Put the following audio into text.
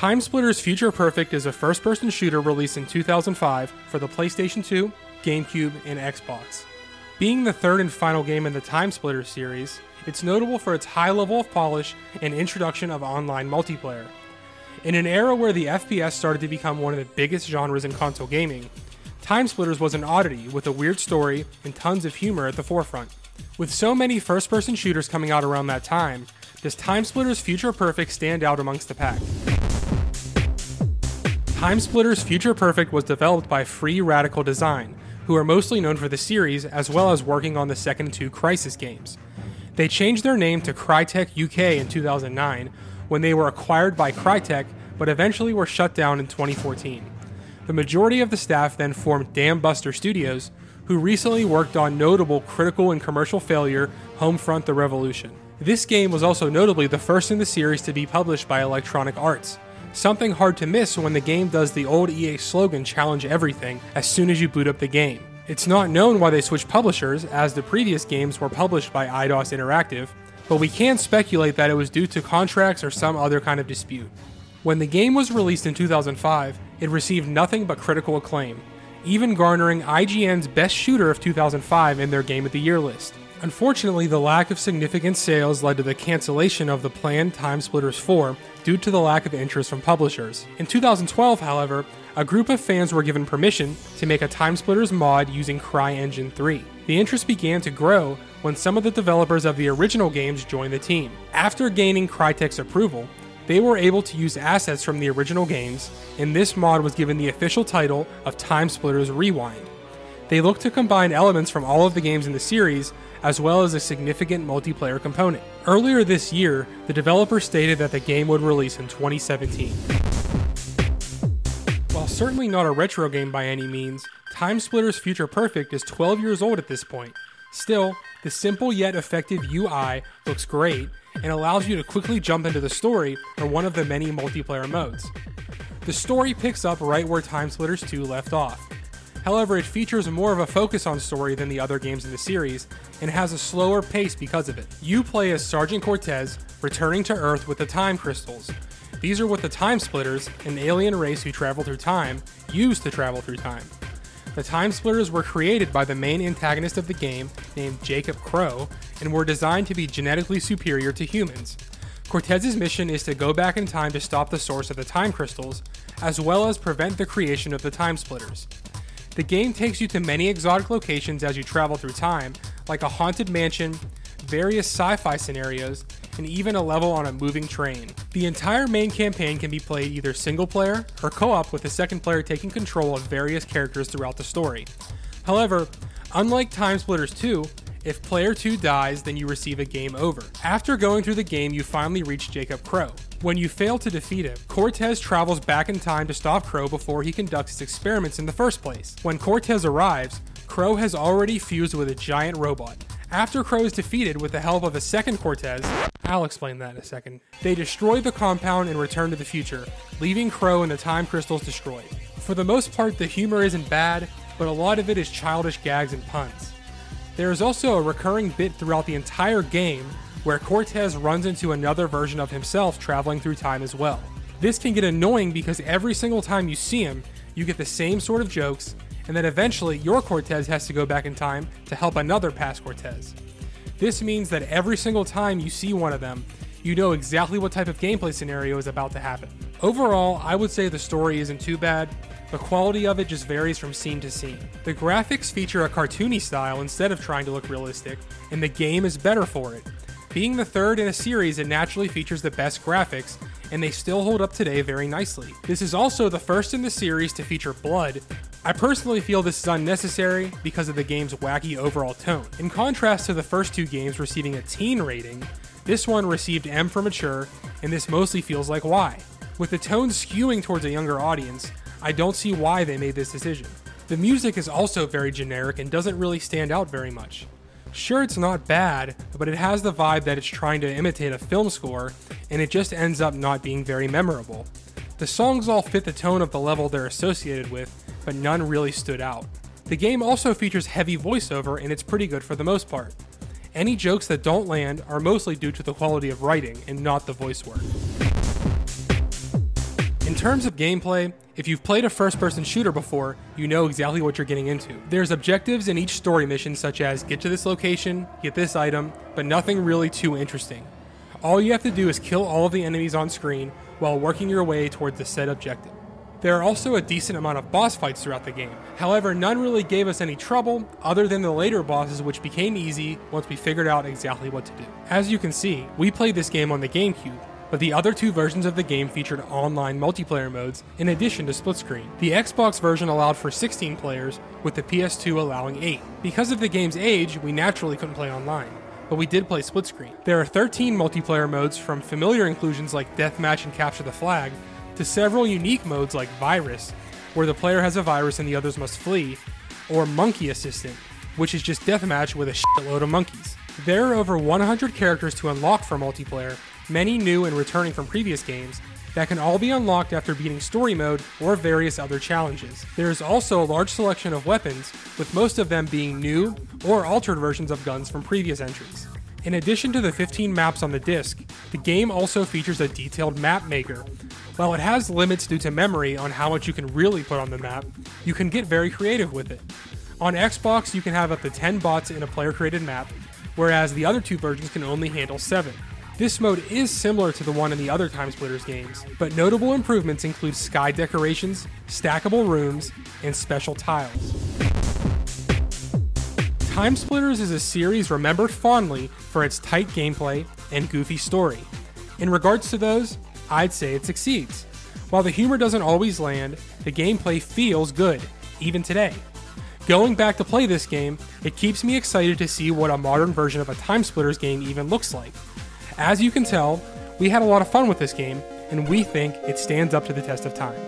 TimeSplitters Future Perfect is a first-person shooter released in 2005 for the PlayStation 2, GameCube, and Xbox. Being the third and final game in the TimeSplitters series, it's notable for its high level of polish and introduction of online multiplayer. In an era where the FPS started to become one of the biggest genres in console gaming, TimeSplitters was an oddity with a weird story and tons of humor at the forefront. With so many first-person shooters coming out around that time, does TimeSplitters Future Perfect stand out amongst the pack? TimeSplitters Future Perfect was developed by Free Radical Design, who are mostly known for the series as well as working on the second two Crysis games. They changed their name to Crytek UK in 2009 when they were acquired by Crytek, but eventually were shut down in 2014. The majority of the staff then formed Dam Buster Studios, who recently worked on notable critical and commercial failure Homefront: The Revolution. This game was also notably the first in the series to be published by Electronic Arts, something hard to miss when the game does the old EA slogan challenge everything as soon as you boot up the game. It's not known why they switched publishers, as the previous games were published by Eidos Interactive, but we can speculate that it was due to contracts or some other kind of dispute. When the game was released in 2005, it received nothing but critical acclaim, even garnering IGN's Best Shooter of 2005 in their Game of the Year list. Unfortunately, the lack of significant sales led to the cancellation of the planned TimeSplitters 4 due to the lack of interest from publishers. In 2012, however, a group of fans were given permission to make a TimeSplitters mod using CryEngine 3. The interest began to grow when some of the developers of the original games joined the team. After gaining Crytek's approval, they were able to use assets from the original games, and this mod was given the official title of TimeSplitters Rewind. They look to combine elements from all of the games in the series, as well as a significant multiplayer component. Earlier this year, the developer stated that the game would release in 2017. While certainly not a retro game by any means, TimeSplitters Future Perfect is 12 years old at this point. Still, the simple yet effective UI looks great and allows you to quickly jump into the story or one of the many multiplayer modes. The story picks up right where TimeSplitters 2 left off. However, it features more of a focus on story than the other games in the series, and has a slower pace because of it. You play as Sergeant Cortez, returning to Earth with the Time Crystals. These are what the TimeSplitters, an alien race who travel through time, use to travel through time. The TimeSplitters were created by the main antagonist of the game, named Jacob Crow, and were designed to be genetically superior to humans. Cortez's mission is to go back in time to stop the source of the Time Crystals, as well as prevent the creation of the TimeSplitters. The game takes you to many exotic locations as you travel through time, like a haunted mansion, various sci-fi scenarios, and even a level on a moving train. The entire main campaign can be played either single player or co-op, with the second player taking control of various characters throughout the story. However, unlike TimeSplitters 2, if player 2 dies, then you receive a game over. After going through the game, you finally reach Jacob Crow. When you fail to defeat him, Cortez travels back in time to stop Crow before he conducts his experiments in the first place. When Cortez arrives, Crow has already fused with a giant robot. After Crow is defeated with the help of a second Cortez, I'll explain that in a second, they destroy the compound and return to the future, leaving Crow and the Time Crystals destroyed. For the most part, the humor isn't bad, but a lot of it is childish gags and puns. There is also a recurring bit throughout the entire game where Cortez runs into another version of himself traveling through time as well. This can get annoying because every single time you see him, you get the same sort of jokes, and then eventually your Cortez has to go back in time to help another past Cortez. This means that every single time you see one of them, you know exactly what type of gameplay scenario is about to happen. Overall, I would say the story isn't too bad. The quality of it just varies from scene to scene. The graphics feature a cartoony style instead of trying to look realistic, and the game is better for it. Being the third in a series, it naturally features the best graphics, and they still hold up today very nicely. This is also the first in the series to feature blood. I personally feel this is unnecessary because of the game's wacky overall tone. In contrast to the first two games receiving a teen rating, this one received M for mature, and this mostly feels like Y. With the tone skewing towards a younger audience, I don't see why they made this decision. The music is also very generic and doesn't really stand out very much. Sure, it's not bad, but it has the vibe that it's trying to imitate a film score, and it just ends up not being very memorable. The songs all fit the tone of the level they're associated with, but none really stood out. The game also features heavy voiceover, and it's pretty good for the most part. Any jokes that don't land are mostly due to the quality of writing and not the voice work. In terms of gameplay, if you've played a first-person shooter before, you know exactly what you're getting into. There's objectives in each story mission such as get to this location, get this item, but nothing really too interesting. All you have to do is kill all of the enemies on screen while working your way towards the set objective. There are also a decent amount of boss fights throughout the game. However, none really gave us any trouble other than the later bosses, which became easy once we figured out exactly what to do. As you can see, we played this game on the GameCube, but the other two versions of the game featured online multiplayer modes in addition to split screen. The Xbox version allowed for 16 players, with the PS2 allowing 8. Because of the game's age, we naturally couldn't play online, but we did play split screen. There are 13 multiplayer modes, from familiar inclusions like Deathmatch and Capture the Flag, to several unique modes like Virus, where the player has a virus and the others must flee, or Monkey Assistant, which is just Deathmatch with a shitload of monkeys. There are over 100 characters to unlock for multiplayer, many new and returning from previous games, that can all be unlocked after beating story mode or various other challenges. There is also a large selection of weapons, with most of them being new or altered versions of guns from previous entries. In addition to the 15 maps on the disc, the game also features a detailed map maker. While it has limits due to memory on how much you can really put on the map, you can get very creative with it. On Xbox, you can have up to 10 bots in a player-created map, whereas the other two versions can only handle 7. This mode is similar to the one in the other TimeSplitters games, but notable improvements include sky decorations, stackable rooms, and special tiles. TimeSplitters is a series remembered fondly for its tight gameplay and goofy story. In regards to those, I'd say it succeeds. While the humor doesn't always land, the gameplay feels good, even today. Going back to play this game, it keeps me excited to see what a modern version of a TimeSplitters game even looks like. As you can tell, we had a lot of fun with this game, and we think it stands up to the test of time.